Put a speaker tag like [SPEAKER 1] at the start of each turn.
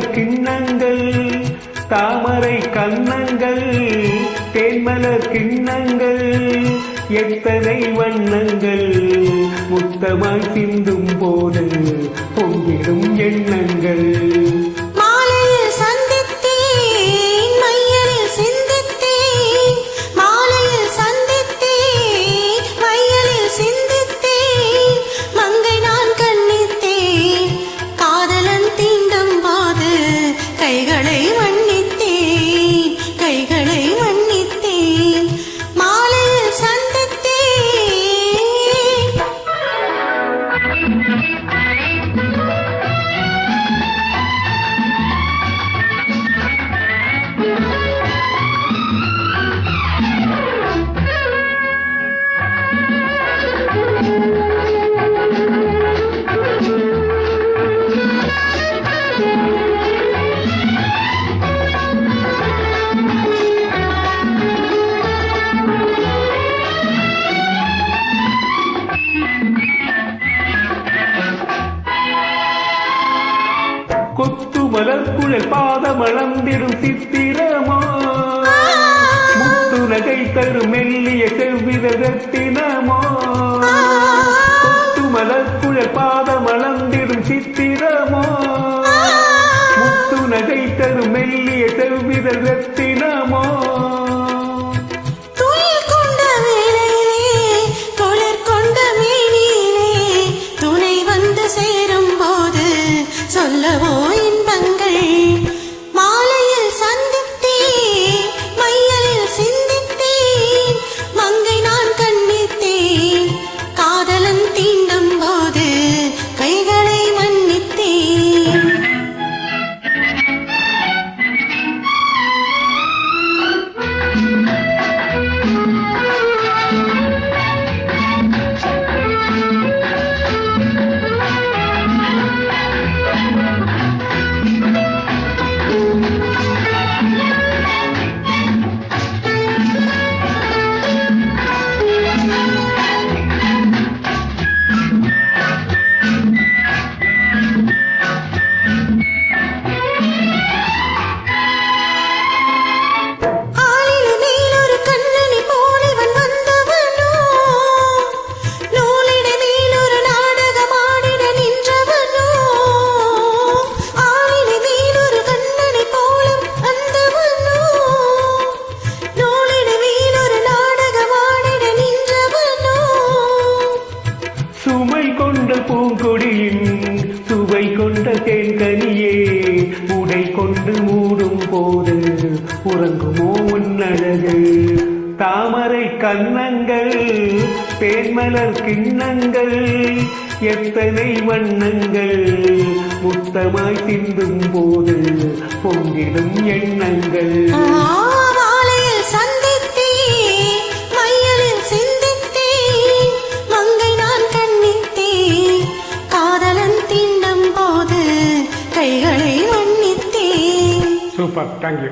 [SPEAKER 1] தேன்மலர் கிண்ணங்கள் தாமரை கன்னங்கள் தேன்மலர் கிண்ணங்கள் எத்தனை வண்ணங்கள் முத்தமாய் சிந்தும் போது பொங்கிடும் எண்ணங்கள் கொத்து மலர்குழல் பாதமளந்திடும் சித்திரமோ முத்து நகை தரும் மெல்லிய செவ்வித ரத்தினமோ கொத்து மலர்குழல் பாதமளந்திடும் சித்திரமோ முத்து நகை தரும் மெல்லிய செவ்வித ரத்தினமோ
[SPEAKER 2] சொல்லவோ இன்பங்கள் மாலையில் சந்தித்தேன் மையலில் சிந்தித்தேன் மங்கை நான் கண்ணித்தேன் காதலன் தீண்டும் போது கைகளை மன்னித்தேன்
[SPEAKER 1] பூங்கொடியின் சுவை கொண்ட தேன்கனியே உடை கொண்டு மூடும் போது உறங்குமோ உன்னழகு தாமரை கன்னங்கள் தேன்மலர் கிண்ணங்கள் எத்தனை வண்ணங்கள் முத்தமாய் சிந்தும் போது பொங்கிடும் எண்ணங்கள்
[SPEAKER 2] கைகளை மன்னித்தேன்.
[SPEAKER 1] Super, thank you.